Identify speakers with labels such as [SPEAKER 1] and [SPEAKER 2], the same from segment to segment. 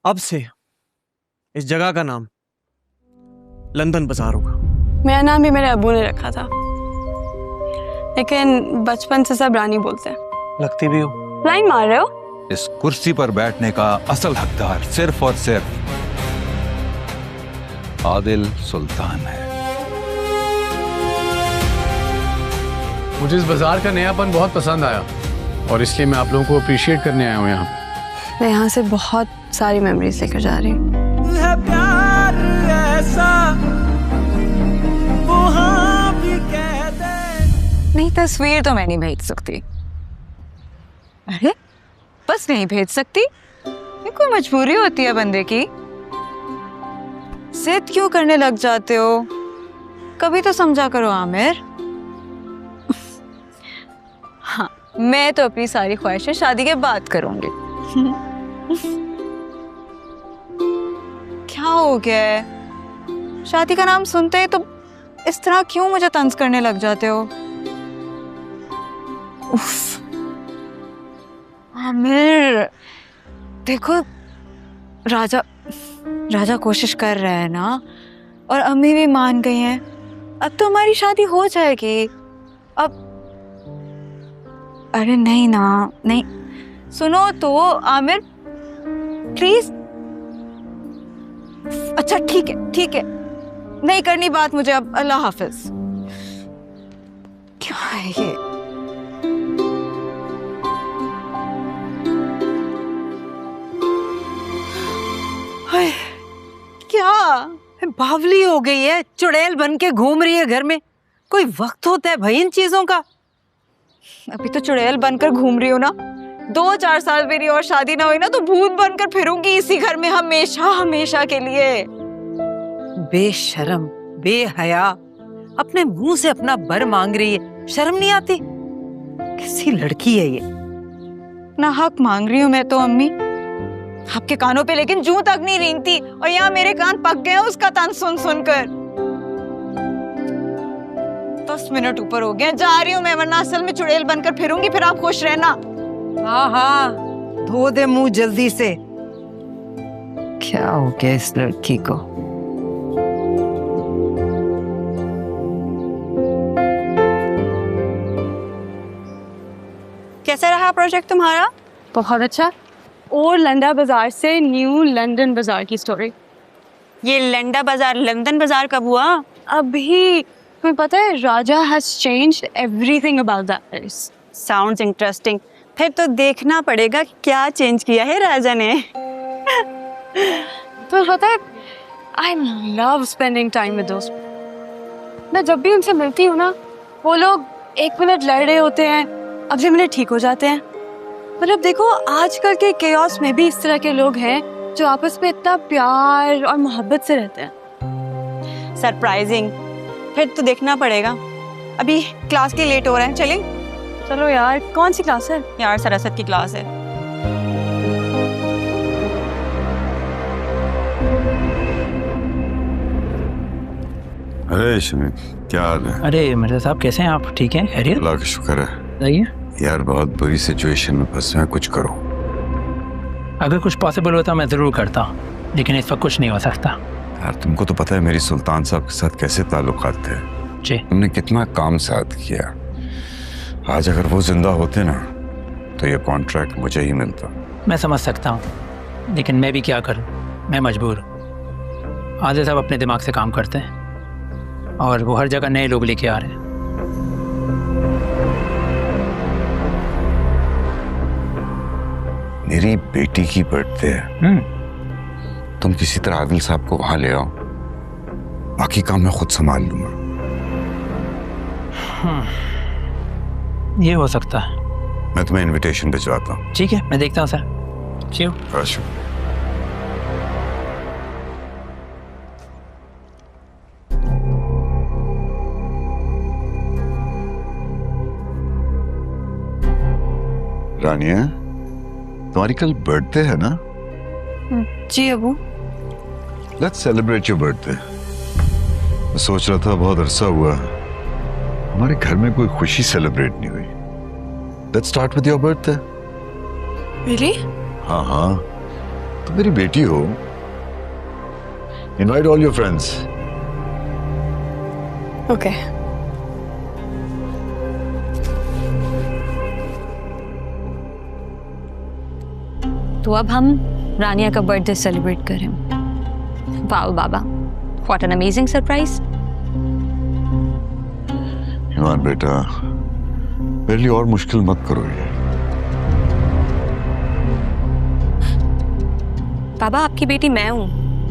[SPEAKER 1] अब से इस जगह का नाम लंदन बाजार होगा।
[SPEAKER 2] मेरा नाम भी मेरे अबू ने रखा था, लेकिन बचपन से सब रानी बोलते हैं।
[SPEAKER 1] लगती भी हो।
[SPEAKER 2] लाइन मार रहे हो?
[SPEAKER 3] इस कुर्सी पर बैठने का असल हकदार सिर्फ और सिर्फ आदिल सुल्तान है।
[SPEAKER 4] मुझे इस बाजार का नयापन बहुत पसंद आया और इसलिए मैं आप लोगों को अप्रिशिएट करने आया हूँ यहाँ।
[SPEAKER 2] मैं यहाँ से बहुत सारी मेमोरीज लेकर जा रही हूँ।
[SPEAKER 5] नहीं, तस्वीर तो मैं नहीं भेज सकती। अरे बस नहीं भेज सकती? ये कोई मजबूरी होती है बंदे की? जिद क्यों करने लग जाते हो? कभी तो समझा करो आमिर। हाँ, मैं तो अपनी सारी ख्वाहिशें शादी के बाद करूंगी। क्या हो गया है? शादी का नाम सुनते ही तो इस तरह क्यों मुझे तंज करने लग जाते हो? उफ। आमिर, देखो राजा कोशिश कर रहा है ना, और अम्मी भी मान गई हैं। अब तो हमारी शादी हो जाएगी। अब अरे नहीं ना, नहीं, सुनो तो आमिर प्लीज। अच्छा ठीक है, नहीं करनी बात मुझे अब। अल्लाह हाफिज। क्या है ये? हाय, क्या बावली हो गई है? चुड़ैल बन के घूम रही है घर में। कोई वक्त होता है भाई इन चीजों का। अभी तो चुड़ैल बनकर घूम रही हो ना, 2-4 साल मेरी और शादी ना हुई ना तो भूत बनकर फिरूंगी इसी घर में हमेशा के लिए।
[SPEAKER 6] बेशरम, बेहया, अपने मुंह से अपना बर मांग रही है। शर्म नहीं आती? कैसी लड़की है ये?
[SPEAKER 5] ना हक मांग रही हूँ मैं तो अम्मी, आपके कानों पे लेकिन जूं तक नहीं रेंगती, और यहाँ मेरे कान पक गए उसका तान सुनकर। 10 मिनट ऊपर हो गए, जा रही हूँ मैं, वरना असल में चुड़ैल बनकर फिरूंगी। फिर आप खुश रहना।
[SPEAKER 6] हाँ, धो दे मुंह जल्दी से। क्या हो गया इस लड़की को?
[SPEAKER 2] कैसा रहा प्रोजेक्ट तुम्हारा? बहुत अच्छा। और लंडा बाजार से न्यू लंदन बाजार की स्टोरी।
[SPEAKER 5] ये लंडा बाजार लंदन बाजार कब हुआ?
[SPEAKER 2] अभी तुम्हें पता है, Raja has changed everything about that place.
[SPEAKER 5] Sounds interesting. फिर तो देखना पड़ेगा क्या चेंज किया है राजा ने।
[SPEAKER 2] तो पता है, I love spending time with दोस्त। मैं जब भी उनसे मिलती हूँ ना, वो लोग 1 मिनट लड़ रहे होते हैं, अगले मिनट ठीक हो जाते हैं। मतलब देखो, आजकल के केओस में भी इस तरह के लोग हैं जो आपस में इतना प्यार और मोहब्बत से रहते हैं।
[SPEAKER 5] सरप्राइजिंग। फिर तो देखना पड़ेगा। अभी क्लास के लेट हो रहे हैं, चलें?
[SPEAKER 2] चलो यार। कौन सी क्लास है?
[SPEAKER 5] यार सरासत की क्लास है।
[SPEAKER 7] अरे शमी, क्या हाल है?
[SPEAKER 8] अरे मिर्जा साहब, कैसे हैं आप? ठीक हैं? खैरियत?
[SPEAKER 7] अल्लाह का शुक्र है।
[SPEAKER 8] बताइए।
[SPEAKER 7] यार बहुत बुरी सिचुएशन में फंसे हैं, कुछ करो।
[SPEAKER 8] अगर कुछ पॉसिबल होता मैं ज़रूर करता, लेकिन इस वक्त कुछ नहीं हो सकता।
[SPEAKER 7] यार तुमको तो पता है मेरी सुल्तान साहब के साथ कैसे ताल्लुकात थे।
[SPEAKER 8] जी।
[SPEAKER 7] तुमने कितना काम साथ किया। आज अगर वो जिंदा होते ना तो ये कॉन्ट्रैक्ट मुझे ही मिलता।
[SPEAKER 8] मैं समझ सकता हूँ, लेकिन मैं भी क्या करूँ, मैं मजबूर हूँ। आदिल साहब अपने दिमाग से काम करते हैं और वो हर जगह नए लोग लेके आ रहे हैं।
[SPEAKER 7] मेरी बेटी की बर्थडे है, तुम किसी तरह आदिल साहब को वहां ले आओ, बाकी काम मैं खुद संभाल लूंगा।
[SPEAKER 8] ये हो सकता है।
[SPEAKER 7] मैं तुम्हें इनविटेशन भिजवाता हूँ।
[SPEAKER 8] ठीक है, मैं देखता हूँ सर। चियो।
[SPEAKER 7] रानिया, तुम्हारी कल बर्थडे है ना?
[SPEAKER 5] जी Abu.
[SPEAKER 7] Let's celebrate your birthday. मैं सोच रहा था बहुत अरसा हुआ हमारे घर में कोई खुशी सेलिब्रेट नहीं हुई। Let's start with your birthday.
[SPEAKER 2] Really?
[SPEAKER 7] हाँ, तुम मेरी बेटी हो, invite all your friends.
[SPEAKER 2] Okay. तो अब हम रानिया का बर्थडे सेलिब्रेट करें। वाओ बाबा, what an amazing surprise.
[SPEAKER 7] Iman बेटा, मेरे लिए और मुश्किल मत करो ये।
[SPEAKER 2] बाबा, आपकी बेटी मैं हूँ,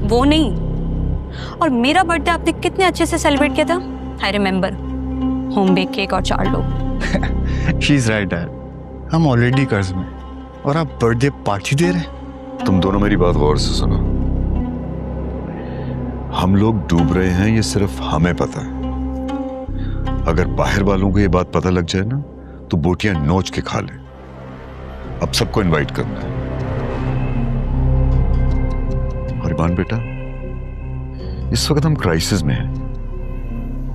[SPEAKER 2] वो नहीं। और मेरा बर्थडे आपने कितने अच्छे से सेलिब्रेट किया था। I remember, home bake cake और 4 लोग।
[SPEAKER 9] शी इज राइट डैड, हम ऑलरेडी कर्ज में और आप बर्थडे पार्टी दे रहे हैं।
[SPEAKER 7] तुम दोनों मेरी बात गौर से सुनो। हम लोग डूब रहे हैं, ये सिर्फ हमें पता है। अगर बाहर वालों को ये बात पता लग जाए ना, तो बोटियां नोच के खा ले। अब सबको इनवाइट करना है। और ईमान बेटा, इस वक्त हम क्राइसिस में हैं।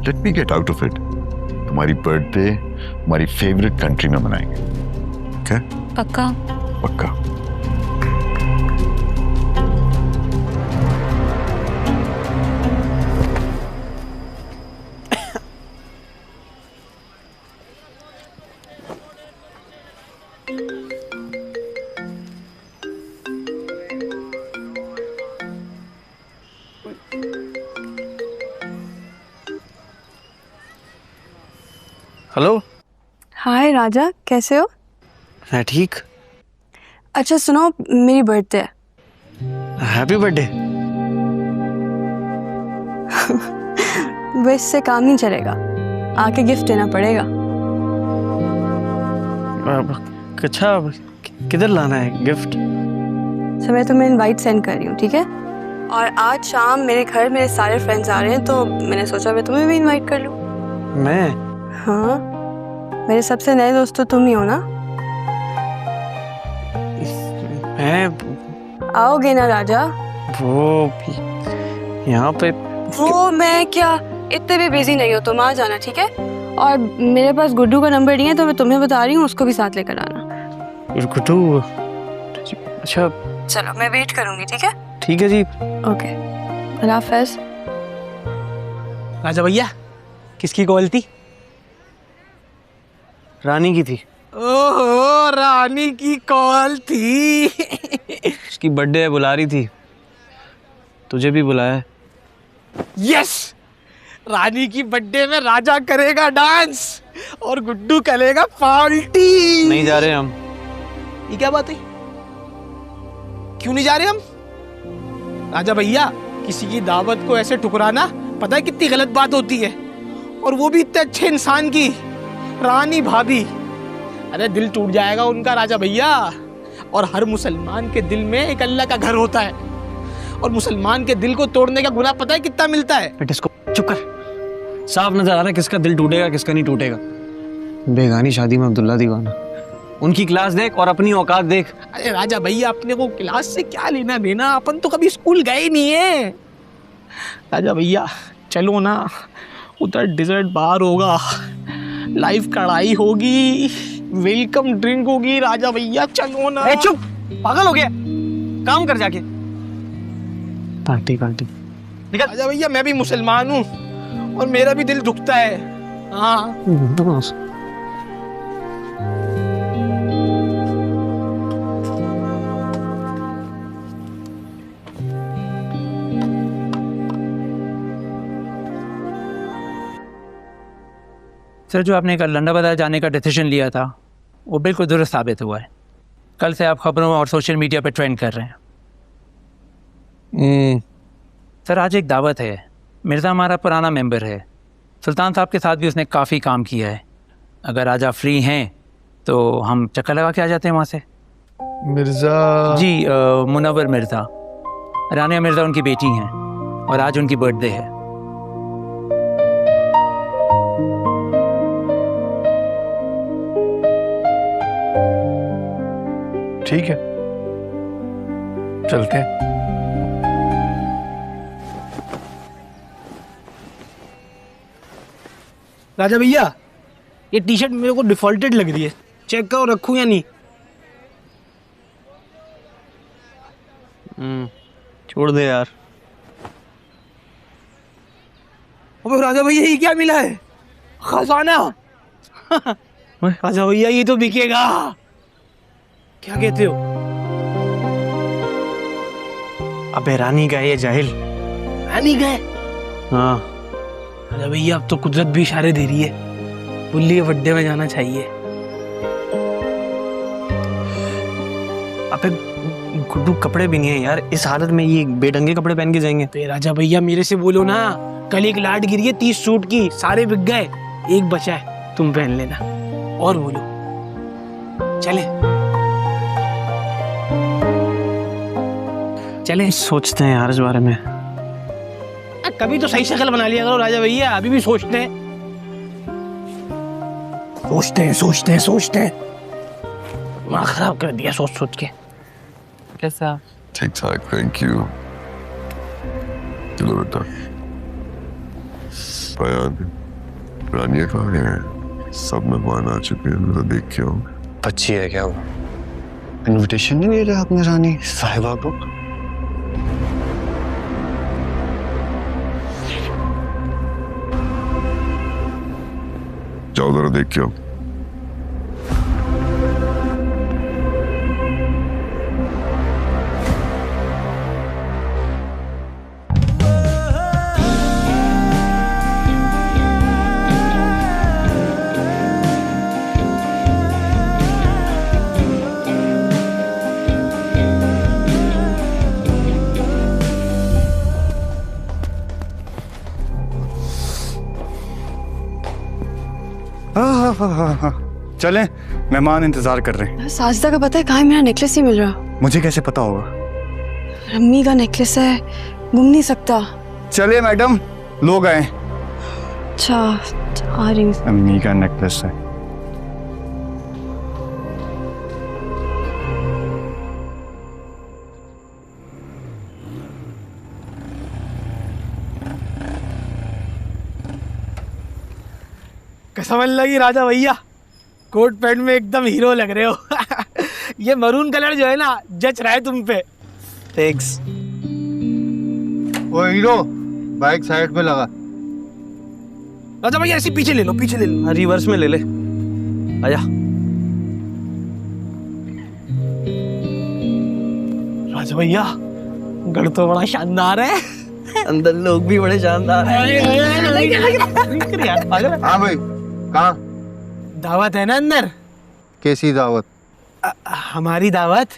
[SPEAKER 7] Let me get out of it. तुम्हारी बर्थडे हमारी फेवरेट कंट्री में मनाएंगे। ओके?
[SPEAKER 2] पक्का?
[SPEAKER 7] पक्का।
[SPEAKER 1] हेलो।
[SPEAKER 2] हाय राजा, कैसे हो?
[SPEAKER 1] मैं ठीक।
[SPEAKER 2] अच्छा सुनो, मेरी बर्थडे है।
[SPEAKER 1] Happy birthday.
[SPEAKER 2] वो इससे काम नहीं चलेगा, आके गिफ्ट देना पड़ेगा।
[SPEAKER 1] अच्छा, किधर लाना है गिफ्ट?
[SPEAKER 2] तो मैं तुम्हें इनवाइट सेंड कर रही हूँ, ठीक है? और आज शाम मेरे घर मेरे सारे फ्रेंड्स आ रहे हैं, तो मैंने सोचा मैं तुम्हें भी इनवाइट कर लूँ।
[SPEAKER 1] मैं?
[SPEAKER 2] हाँ, मेरे सबसे नए दोस्त तो तुम ही हो ना।
[SPEAKER 1] मैं
[SPEAKER 2] आओगे ना राजा?
[SPEAKER 1] वो यहाँ पे
[SPEAKER 2] वो मैं क्या, इतने भी बिजी नहीं हो तुम, आ जाना ठीक है? और मेरे पास गुड्डू का नंबर नहीं है, तो मैं तुम्हें बता रही हूँ, उसको भी साथ लेकर आना।
[SPEAKER 1] गुड्डू? अच्छा
[SPEAKER 2] चलो, मैं वेट करूंगी, ठीक है?
[SPEAKER 1] ठीक है जी।
[SPEAKER 2] ओके, अल्लाह हाफ़िज़।
[SPEAKER 1] राजा भैया, किसकी कॉल थी? रानी की थी।
[SPEAKER 10] ओहो, रानी की कॉल थी।
[SPEAKER 1] उसकी बर्थडे है, बुला रही थी। तुझे भी बुलाया है।
[SPEAKER 10] यस, रानी की बर्थडे में राजा करेगा डांस और गुड्डू करेगा पार्टी।
[SPEAKER 1] नहीं जा रहे हम।
[SPEAKER 10] ये क्या बात है? क्यों नहीं जा रहे हम? राजा भैया, किसी की दावत को ऐसे ठुकराना पता है कितनी गलत बात होती है, और वो भी इतने अच्छे इंसान की, रानी भाभी। अरे दिल टूट जाएगा उनका राजा भैया। और हर मुसलमान के दिल में एक अल्लाह का घर होता है, और मुसलमान के दिल को तोड़ने का गुनाह पता है कितना मिलता है?
[SPEAKER 1] बेटे इसको चुप कर। साफ नजर आ रहा है किसका दिल टूटेगा किसका नहीं टूटेगा। बेगानी शादी में अब्दुल्ला दीवाना। उनकी क्लास देख और अपनी औकात देख।
[SPEAKER 10] अरे राजा भैया, अपने को क्लास से क्या लेना देना, अपन तो कभी स्कूल गए नहीं है। राजा भैया चलो ना, उधर डिजर्ट बार होगा, लाइव कढ़ाई होगी, वेलकम ड्रिंक होगी। राजा भैया चलो ना।
[SPEAKER 1] ए चुप, पागल हो गया? काम कर जाके। पार्टी पार्टी निकल।
[SPEAKER 10] राजा भैया, मैं भी मुसलमान हूँ और मेरा भी दिल दुखता है। हाँ
[SPEAKER 8] सर, जो आपने कल लंदन बाजार जाने का डिसीजन लिया था वो बिल्कुल दुरुस्त साबित हुआ है। कल से आप खबरों और सोशल मीडिया पर ट्रेंड कर रहे हैं। सर, आज एक दावत है। मिर्ज़ा हमारा पुराना मेंबर है। सुल्तान साहब के साथ भी उसने काफ़ी काम किया है। अगर आज आप फ्री हैं तो हम चक्कर लगा के आ जाते हैं वहाँ से।
[SPEAKER 9] मिर्ज़ा
[SPEAKER 8] जी, मुनव्वर मिर्ज़ा। रानिया मिर्ज़ा उनकी बेटी हैं और आज उनकी बर्थडे है।
[SPEAKER 9] ठीक है, चलते हैं।
[SPEAKER 10] राजा भैया, ये टी शर्ट मेरे को डिफॉल्टेड लग रही है, चेक करो रखूं या नहीं।
[SPEAKER 1] छोड़ दे यार।
[SPEAKER 10] अबे राजा भैया ये क्या मिला है? खजाना। राजा भैया ये तो बिकेगा। क्या कहते हो?
[SPEAKER 1] अबे रानी का ये जाहिल।
[SPEAKER 10] रानी गए?
[SPEAKER 1] हाँ।
[SPEAKER 10] राजा भैया अब तो कुदरत भी इशारे दे रही है, बुल्ली के बड्डे में जाना चाहिए।
[SPEAKER 1] अबे गुड्डू कपड़े भी नहीं है यार, इस हालत में ये बेढंगे कपड़े पहन के जाएंगे।
[SPEAKER 10] तो राजा भैया मेरे से बोलो ना, कल एक लाट गिरी है 30 सूट की, सारे बिक गए, एक बचा है, तुम पहन लेना। और बोलो, चले चले?
[SPEAKER 1] सोचते हैं यार इस बारे में।
[SPEAKER 10] कभी तो सही शक्ल बना लिया करो राजा भैया, अभी भी सोचते हैं सोचते हैं। दिमाग खराब कर दिया सोच सोच के।
[SPEAKER 1] कैसा?
[SPEAKER 7] ठीक ठाक, थैंक यू। चलो बेटा, रानिया कहाँ है? सब मेहमान आ चुके हैं, जरा देख के आओ।
[SPEAKER 9] बच्ची है क्या वो? इनविटेशन नहीं दे रहे आपने रानी साहिबा को?
[SPEAKER 7] जाओ जरा देख के आओ।
[SPEAKER 9] हाँ। चलें, मेहमान इंतजार कर रहे हैं।
[SPEAKER 2] साजिदा का पता है कहाँ है? मेरा नेकलेस ही मिल रहा।
[SPEAKER 9] मुझे कैसे पता होगा?
[SPEAKER 2] अम्मी का नेकलेस है, गुम नहीं सकता।
[SPEAKER 9] चलिए मैडम, लोग आए।
[SPEAKER 2] अच्छा, आ रही हूँ।
[SPEAKER 9] अम्मी का नेकलेस है।
[SPEAKER 10] कसम लगी राजा भैया, कोट पैंट में एकदम हीरो लग रहे हो। ये मरून कलर जो है ना, जच रहा है तुम पे।
[SPEAKER 1] थैंक्स।
[SPEAKER 9] वो हीरो, बाइक साइड पे लगा।
[SPEAKER 10] राजा भैया ऐसे पीछे ले लो, पीछे ले लो।
[SPEAKER 1] रिवर्स में ले ले, आजा।
[SPEAKER 10] राजा भैया गढ़ तो बड़ा शानदार है,
[SPEAKER 1] अंदर लोग भी बड़े शानदार हैं।
[SPEAKER 9] हाँ भाई, कहाँ?
[SPEAKER 10] दावत है ना अंदर?
[SPEAKER 9] कैसी दावत?
[SPEAKER 10] हमारी दावत।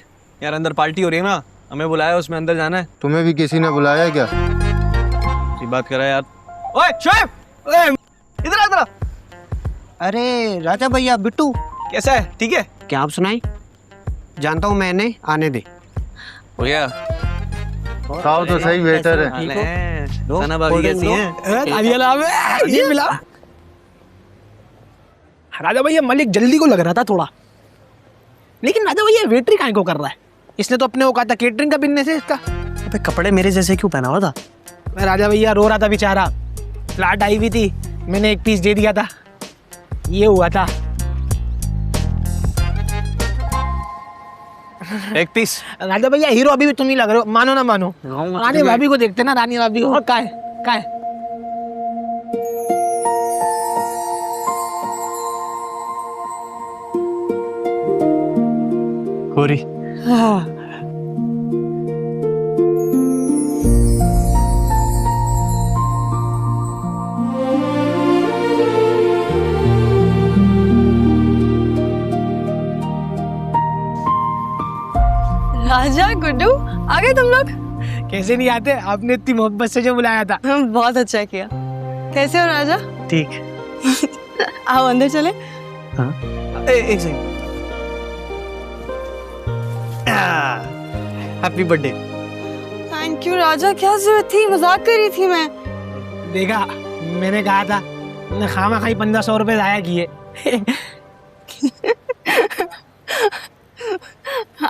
[SPEAKER 1] यार अंदर पार्टी हो रही है ना, हमें बुलाया, उसमें अंदर जाना है।
[SPEAKER 9] तुम्हें भी किसी ने बुलाया है क्या?
[SPEAKER 1] ये बात करा यार। ओए शोएब, ओए इधर आ।
[SPEAKER 11] अरे राजा भैया, बिट्टू
[SPEAKER 1] कैसा है? ठीक है?
[SPEAKER 11] क्या आप सुनाई? जानता हूँ मैंने, आने दे।
[SPEAKER 1] हो गया?
[SPEAKER 9] साव तो सही बेहतर है।
[SPEAKER 1] सना भाभी कैसी हैं?
[SPEAKER 10] ये मिला। राजा भैया मलिक जल्दी को लग रहा था थोड़ा, लेकिन राजा भैया वेटरी काहे को कर रहा है? इसने तो अपने को कहा था केटरिंग का बिजनेस है इसका।
[SPEAKER 1] अबे कपड़े मेरे जैसे क्यों पहना हुआ था?
[SPEAKER 10] मैं राजा भैया रो रहा था बेचारा, फ्लैट आई हुई थी, मैंने एक पीस दे दिया था, ये हुआ था।
[SPEAKER 1] एक पीस?
[SPEAKER 10] राजा भैया हीरो अभी भी तुम ही लग रहे हो, मानो ना मानो। रानी भाभी को देखते ना, रानी भाभी को। का है?
[SPEAKER 1] गोरी।
[SPEAKER 10] हाँ।
[SPEAKER 2] राजा, गुड्डू, आ गए तुम लोग?
[SPEAKER 10] कैसे नहीं आते, आपने इतनी मोहब्बत से जो बुलाया था।
[SPEAKER 2] बहुत अच्छा किया। कैसे हो राजा?
[SPEAKER 1] ठीक।
[SPEAKER 2] आओ अंदर चले।
[SPEAKER 1] हाँ? एक second. Happy birthday.
[SPEAKER 2] Thank you Raja, क्या जरूरत थी, मजाक कर रही थी मैं।
[SPEAKER 10] देखा, मैंने कहा था ना, खामा खाई 1500 रुपए जाया किए।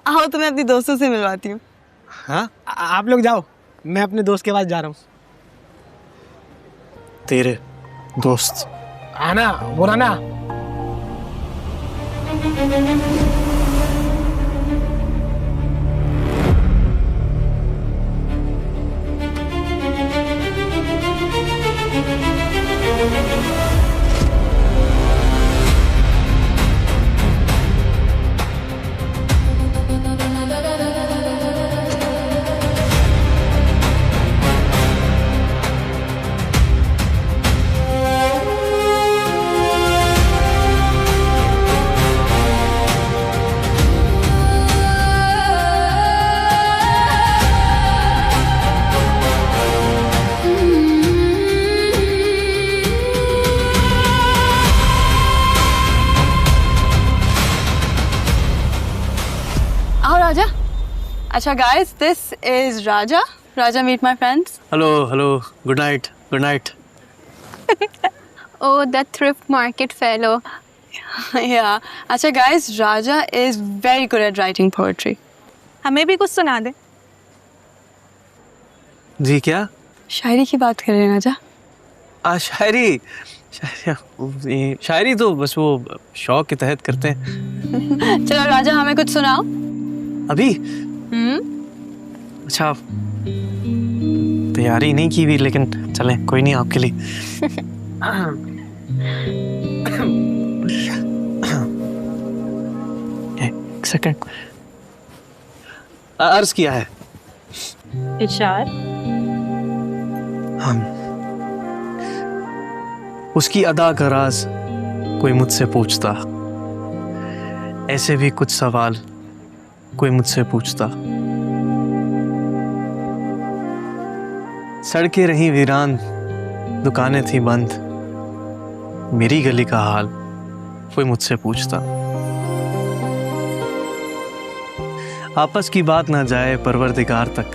[SPEAKER 2] आओ तुम्हें अपनी दोस्तों से मिलवाती हूँ।
[SPEAKER 10] हाँ? आप लोग जाओ, मैं अपने दोस्त के पास जा रहा हूँ।
[SPEAKER 1] तेरे दोस्त?
[SPEAKER 10] आना, बुरा ना।
[SPEAKER 2] राजा. अच्छा guys, this is Raja. Raja, meet my friends.
[SPEAKER 1] Hello good night.
[SPEAKER 2] Oh, the thrift market fellow. Yeah. अच्छा guys, Raja is very good at writing poetry.
[SPEAKER 12] हमें भी कुछ सुना दे.
[SPEAKER 1] जी क्या?
[SPEAKER 2] शायरी की बात कर रहे हैं राजा.
[SPEAKER 1] शायरी तो बस वो शौक के तहत करते हैं.
[SPEAKER 2] चलो राजा, हमें कुछ सुनाओ.
[SPEAKER 1] अभी? अच्छा, तैयारी नहीं की भी, लेकिन चलें, कोई नहीं, आपके लिए. एक सेकंड. अर्ज किया है.
[SPEAKER 12] इरशाद.
[SPEAKER 1] हम उसकी अदा का राज कोई मुझसे पूछता, ऐसे भी कुछ सवाल कोई मुझसे पूछता. सड़कें रही वीरान, दुकानें थी बंद, मेरी गली का हाल कोई मुझसे पूछता. आपस की बात ना जाए परवरदिगार तक,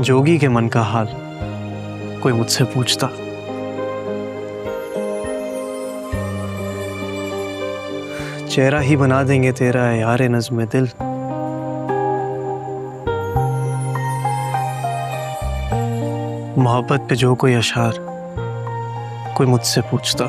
[SPEAKER 1] जोगी के मन का हाल कोई मुझसे पूछता. चेहरा ही बना देंगे तेरा यारे नज़्म दिल, मोहब्बत पे जो कोई अशार कोई मुझसे पूछता.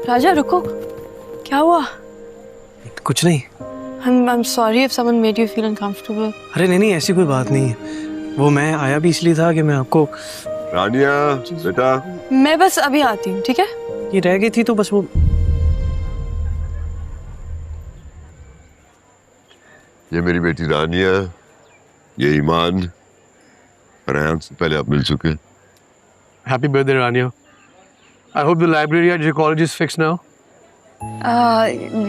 [SPEAKER 2] राजा रुको. क्या हुआ?
[SPEAKER 1] कुछ नहीं.
[SPEAKER 2] I'm sorry if someone made you feel uncomfortable.
[SPEAKER 1] अरे नहीं, ऐसी कोई बात नहीं है. वो मैं आया भी इसलिए था कि मैं आपको.
[SPEAKER 7] रानिया बेटा,
[SPEAKER 2] मैं बस अभी आती हूँ, ठीक है?
[SPEAKER 1] ये रह गई थी तो बस वो.
[SPEAKER 7] ये मेरी बेटी रानिया, ये ईमान. रेहान से पहले आप मिल चुके.
[SPEAKER 4] Happy birthday Rania. I hope the library at your college is fixed now.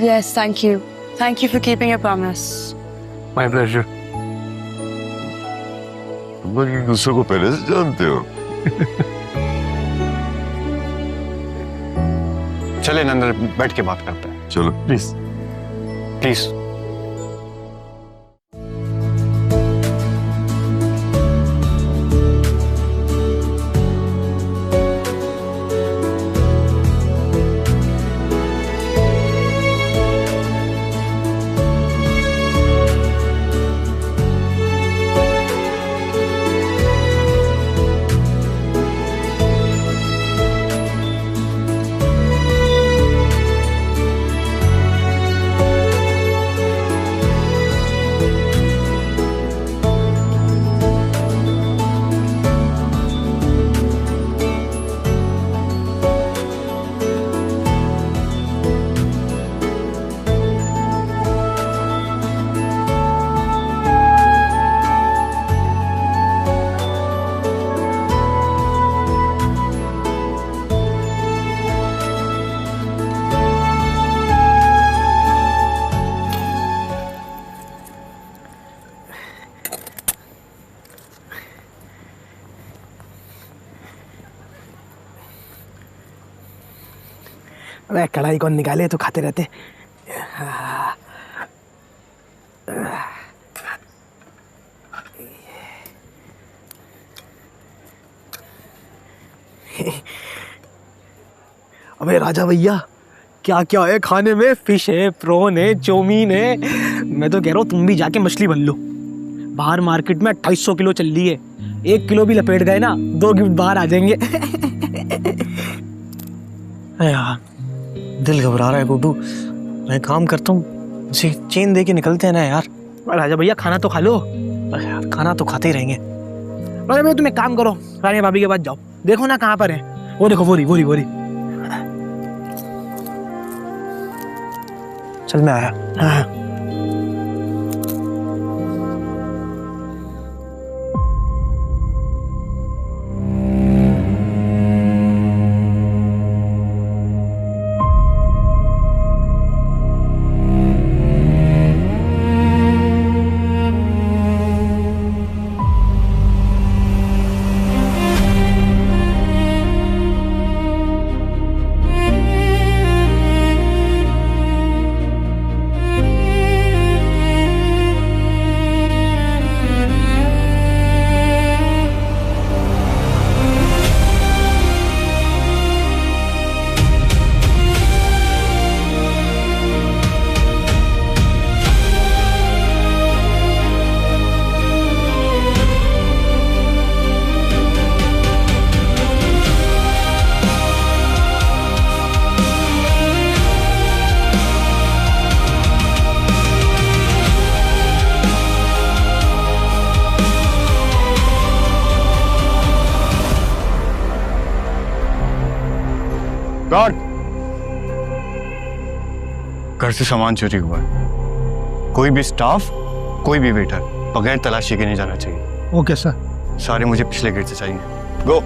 [SPEAKER 2] Yes, thank you. Thank you for keeping your promise.
[SPEAKER 4] My pleasure.
[SPEAKER 7] तुम लोग एक दूसरे को पहले से जानते हो.
[SPEAKER 9] चले अंदर बैठ के बात करते हैं.
[SPEAKER 7] चलो
[SPEAKER 9] प्लीज.
[SPEAKER 10] अबे कढ़ाई कौन निकाले तो खाते रहते. अबे राजा भैया, क्या क्या है खाने में? फिश है, प्रॉन है, चौमीन है. मैं तो कह रहा हूँ तुम भी जाके मछली बन लो. बाहर मार्केट में 250 किलो चल रही है. 1 किलो भी लपेट गए ना, 2 गिफ्ट बाहर आ जाएंगे.
[SPEAKER 1] यार दिल घबरा रहा है गुड्डू. मैं काम करता हूँ, उसे चेन दे के निकलते हैं ना यार.
[SPEAKER 10] राजा भैया खाना तो खा लो.
[SPEAKER 1] यार खाना तो खाते ही रहेंगे.
[SPEAKER 10] राजा भैया तुम एक काम करो, रानी भाभी के पास जाओ, देखो ना कहाँ पर है. वो देखो, वो रही.
[SPEAKER 1] चल मैं आया.
[SPEAKER 10] हाँ.
[SPEAKER 9] घर से सामान चोरी हुआ है। कोई भी स्टाफ, कोई भी वेटर बगैर तलाशी के नहीं जाना चाहिए।
[SPEAKER 10] Okay sir.
[SPEAKER 9] सारे मुझे पिछले गेट से चाहिए। गो।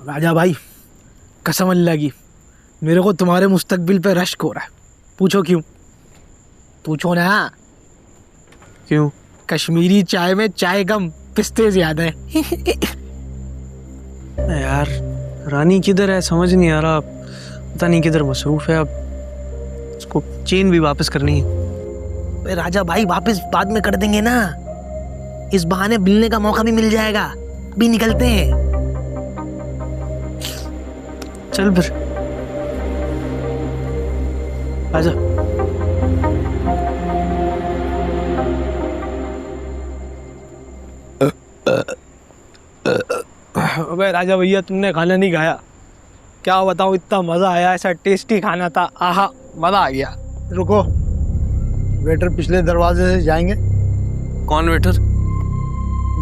[SPEAKER 10] राजा भाई, कसम अल्लाह की, मेरे को तुम्हारे मुस्तकबिल पे रश्क हो रहा है। पूछो क्यों? पूछो ना।
[SPEAKER 1] क्यों?
[SPEAKER 10] कश्मीरी चाय में चाय कम, पिस्ते ज्यादा है।
[SPEAKER 1] यार रानी किधर है समझ नहीं आ रहा, पता नहीं किधर मसरूफ है। अब उसको चेन भी वापस करनी है।
[SPEAKER 10] राजा भाई वापस बाद में कर देंगे ना, इस बहाने मिलने का मौका भी मिल जाएगा। अभी निकलते हैं।
[SPEAKER 1] चल फिर आजा।
[SPEAKER 10] अबे राजा भैया, तुमने खाना नहीं खाया? क्या बताऊं, इतना मजा आया, ऐसा टेस्टी खाना था। आहा, मजा आ गया। रुको, वेटर पिछले दरवाजे से जाएंगे।
[SPEAKER 1] कौन वेटर?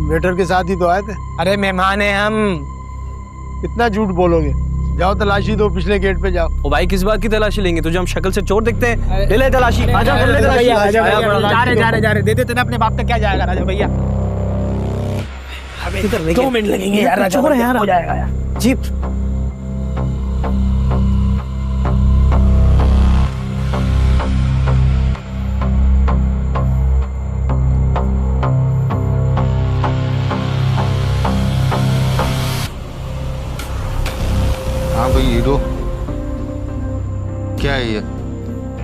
[SPEAKER 10] वेटर के साथ ही तो आए थे। अरे मेहमान हैं हम। इतना झूठ बोलोगे? जाओ तलाशी दो, पिछले गेट पे जाओ।
[SPEAKER 1] ओ भाई, किस बात की तलाशी लेंगे? तुझे हम शक्ल से चोर दिखते हैं? ले ले तलाशी, आजा कर ले तलाशी।
[SPEAKER 10] जा रहे दे देते ना अपने बाप तक, क्या जाएगा राजा भैया। 2 मिनट लगेंगे यार, राजा भैया, हो जाएगा यार।
[SPEAKER 1] जीप
[SPEAKER 13] हाँ भाई, हीरो क्या है ये?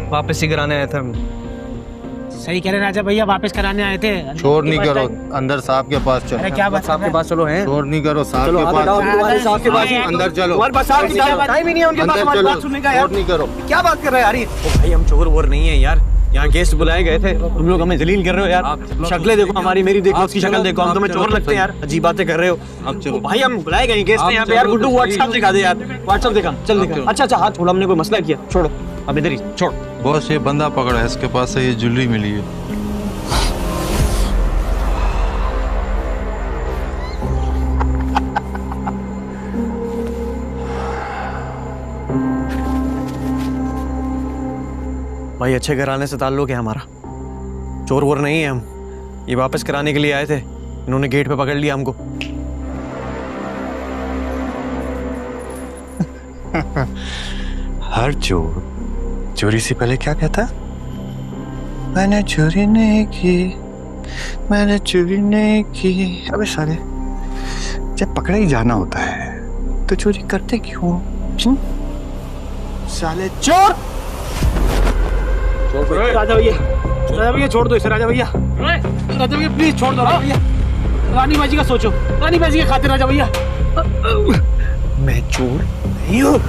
[SPEAKER 1] वापस ही कराने आया था।
[SPEAKER 10] सही कह रहे राजा भैया, वापस कराने आए थे।
[SPEAKER 13] शोर नहीं करो, अंदर साहब के पास चलो।
[SPEAKER 10] अरे क्या बात,
[SPEAKER 1] साहब के पास चलो। हैं
[SPEAKER 13] शोर नहीं करो, साहब के पास
[SPEAKER 1] साहब के पास
[SPEAKER 13] अंदर चलो।
[SPEAKER 1] हमारे पास साहब की टाइम ही नहीं है उनके पास हमारी बात सुनने का। यार
[SPEAKER 13] शोर नहीं करो।
[SPEAKER 1] क्या बात कर रहे हैं यार? ओ भाई, हम चोर वोर नहीं है यार, यहाँ गेस्ट बुलाए गए थे, तुम लोग हमें जलील कर रहे हो यार। शक्लें देखो हमारी, मेरी देखो, उसकी शक्ल देखो, हम तुम्हें चोर लगते हैं यार। अजीब बातें कर रहे हो। अब चलो भाई, हम बुलाए गए गेस्ट हैं यहाँ पे यार। गुड्डू व्हाट्सएप दिखा दे यार, व्हाट्सएप दिखा। चल दिखा। अच्छा, हाथ छोड़ो, हमने कोई मसला किया? छोड़ो, अब इधर ही छोड़।
[SPEAKER 13] बॉस, ये बंदा पकड़ा है, इसके पास से ये ज्वेलरी मिली है।
[SPEAKER 1] भाई अच्छे घराने से ताल्लुक है हमारा, चोर वोर नहीं है हम। ये वापस कराने के लिए आए थे, इन्होंने गेट पे पकड़ लिया हमको।
[SPEAKER 9] हर चोर चोरी से पहले क्या कहता? मैंने चोरी नहीं की, मैंने चोरी नहीं की। अबे साले, जब पकड़ा ही जाना होता है तो चोरी करते क्यों? साले चोर!
[SPEAKER 10] राजा भैया छोड़ दो इसे। राजा भैया प्लीज छोड़ दो। राजा भैया, रानी बाजी का सोचो, रानी बाजी के खातिर। राजा भैया,
[SPEAKER 1] मैं चोर नहीं हूँ।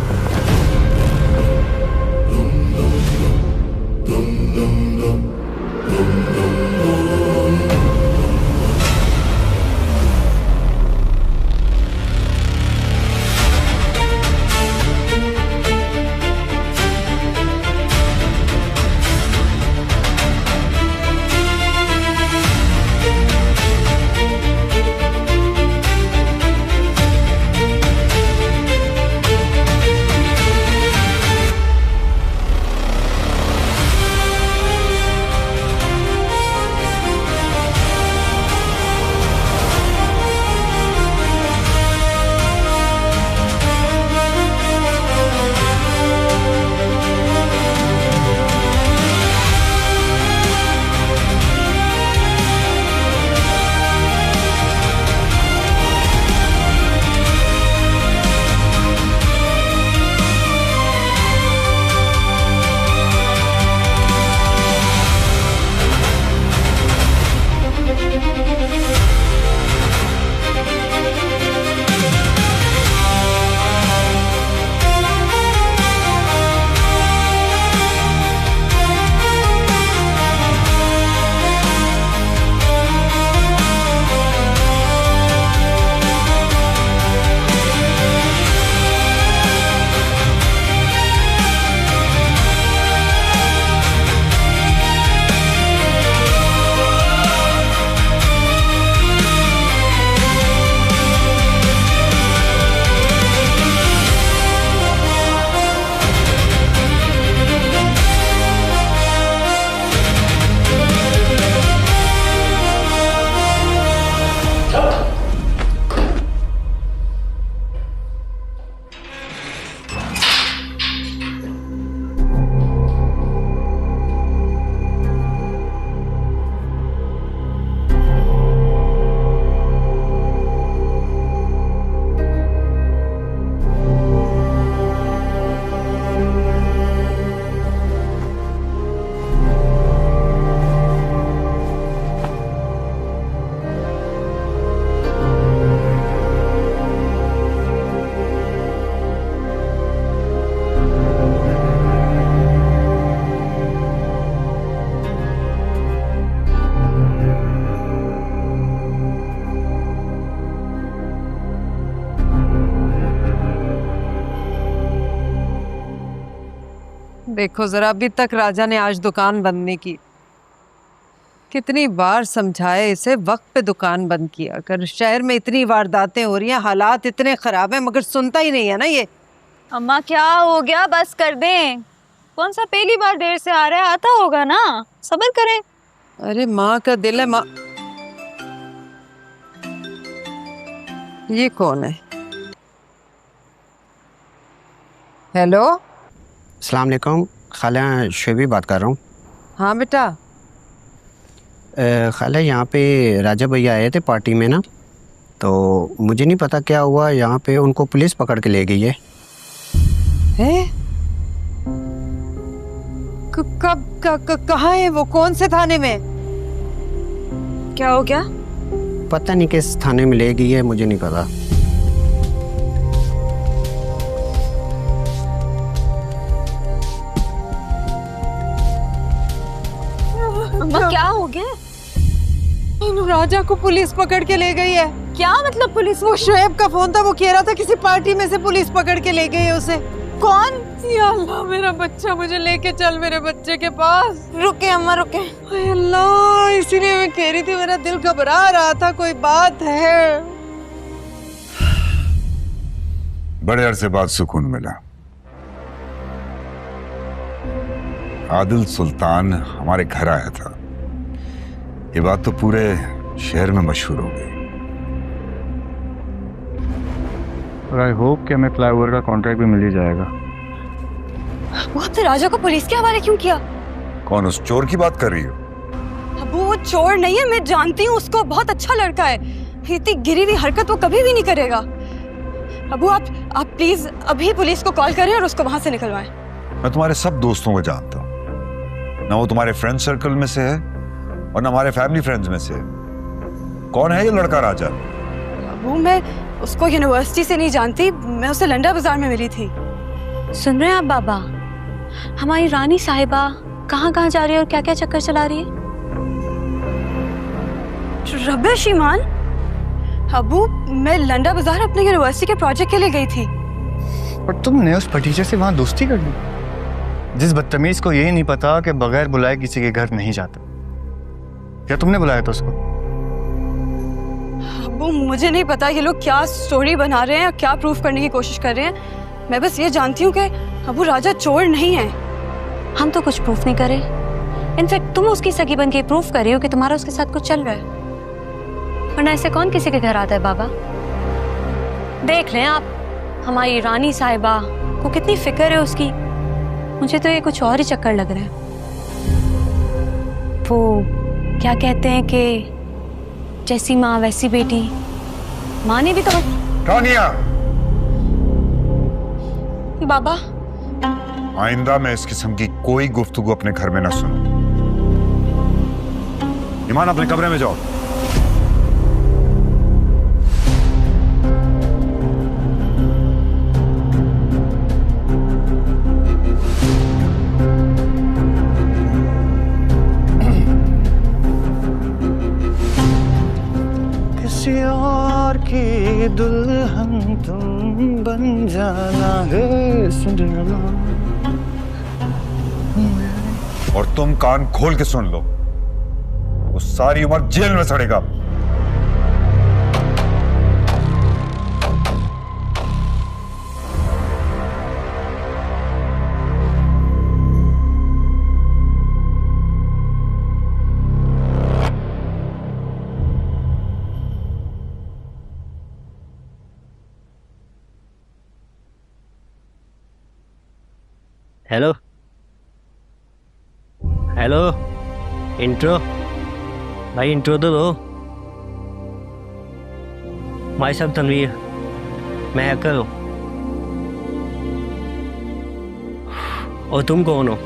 [SPEAKER 6] देखो जरा, अभी तक राजा ने आज दुकान बंद नहीं की। कितनी बार समझाए इसे वक्त पे दुकान बंद किया कर। शहर में इतनी वारदातें हो रही हैं, हालात इतने खराब हैं, मगर सुनता ही नहीं है ना ये।
[SPEAKER 2] अम्मा क्या हो गया, बस कर दें। कौन सा पहली बार देर से आ रहा है, आता होगा ना, सब्र करें।
[SPEAKER 6] अरे माँ का दिल है। माँ, ये कौन है? हेलो,
[SPEAKER 11] अस्सलाम वालेकुम, खाला शोएबी बात कर रहा हूँ।
[SPEAKER 6] हाँ बेटा।
[SPEAKER 11] खाला यहाँ पे राजा भैया आए थे पार्टी में ना, तो मुझे नहीं पता क्या हुआ, यहाँ पे उनको पुलिस पकड़ के ले गई है।
[SPEAKER 6] कब कहाँ है वो? कौन से थाने में?
[SPEAKER 2] क्या हो गया?
[SPEAKER 11] पता नहीं किस थाने में ले गई है, मुझे नहीं पता।
[SPEAKER 2] अम्मा क्या हो गया?
[SPEAKER 6] राजा को पुलिस पकड़ के ले गई है।
[SPEAKER 2] क्या मतलब पुलिस?
[SPEAKER 6] वो शोएब का फोन था, वो कह रहा था किसी पार्टी में से पुलिस पकड़ के ले गई है उसे।
[SPEAKER 2] कौन?
[SPEAKER 6] या अल्लाह, मेरा बच्चा, मुझे लेके चल मेरे बच्चे के पास।
[SPEAKER 2] रुके अम्मा रुके।
[SPEAKER 6] हाय अल्लाह, इसीलिए मैं कह रही थी, मेरा दिल घबरा रहा था, कोई बात है।
[SPEAKER 3] बड़े अरसे बाद सुकून मिला। आदिल सुल्तान हमारे घर आया था, ये बात तो पूरे शहर में मशहूर हो गई।
[SPEAKER 9] और आई होप कि हमें फ्लाईओवर का कॉन्ट्रैक्ट भी मिल ही जाएगा।
[SPEAKER 2] वो आपने राजा को पुलिस के हवाले क्यों किया?
[SPEAKER 3] कौन? उस चोर की बात कर रही हो?
[SPEAKER 2] अब वो चोर नहीं है, मैं जानती हूँ उसको, बहुत अच्छा लड़का है। इतनी गिरी हुई हरकत वो कभी भी नहीं करेगा। अबू आप प्लीज अभी पुलिस को कॉल करें और उसको वहां से निकलवाएं।
[SPEAKER 3] मैं तुम्हारे सब दोस्तों को जानता हूँ, ना वो तुम्हारे फ्रेंड सर्कल में से है और ना हमारे फैमिली फ्रेंड्स में से है। कौन है ये लड़का राजा?
[SPEAKER 2] अबू मैं उसको यूनिवर्सिटी से नहीं जानती, मैं उसे लंडा बाजार में मिली थी। सुन रहे हैं आप बाबा, हमारी रानी साहिबा कहाँ कहाँ जा रही है और क्या क्या चक्कर चला रही है? रबिश ईमान, अबू मैं लंडा बाजार अपने यूनिवर्सिटी के प्रोजेक्ट के लिए गई थी।
[SPEAKER 9] और तुमने उस टीचर से वहां दोस्ती कर ली? जिस बदतमीज को यही नहीं पता कि बगैर बुलाए किसी के घर नहीं जाता। क्या तुमने बुलाया था उसको?
[SPEAKER 2] अबू मुझे नहीं पता ये लोग क्या स्टोरी बना रहे हैं और क्या प्रूफ करने की कोशिश कर रहे हैं। मैं बस ये जानती हूँ कि अबू राजा चोर नहीं है। हम तो कुछ प्रूफ नहीं करे, इनफैक्ट तुम उसकी सगी बन के प्रूफ कर रही हो कि तुम्हारा उसके साथ कुछ चल रहा है। वरना ऐसे कौन किसी के घर आता है बाबा? देख लें आप, हमारी रानी साहिबा को कितनी फिक्र है उसकी। मुझे तो ये कुछ और ही चक्कर लग रहा है। वो क्या कहते हैं कि जैसी माँ वैसी बेटी। माँ ने भी तो।
[SPEAKER 3] रानिया,
[SPEAKER 2] बाबा
[SPEAKER 3] आइंदा मैं इस किस्म की कोई गुफ्तगू अपने घर में ना सुनूं। ईमान अपने कमरे में जाओ।
[SPEAKER 9] किसी और की दुल्हन तुम बन जाना है सिंड्रेला।
[SPEAKER 3] और तुम कान खोल के सुन लो, वो सारी उम्र जेल में सड़ेगा।
[SPEAKER 11] हेलो हेलो, इंट्रो भाई, इंट्रो तो दो। भाई साहब तनवीर, मैं हैकर हूँ। और तुम कौन हो?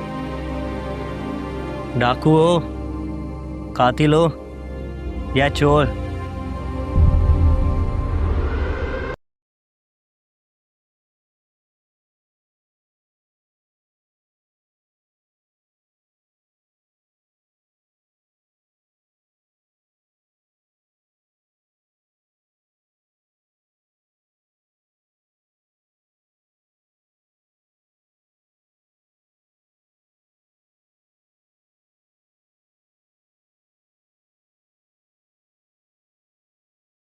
[SPEAKER 11] डाकू हो, कातिल हो या चोर?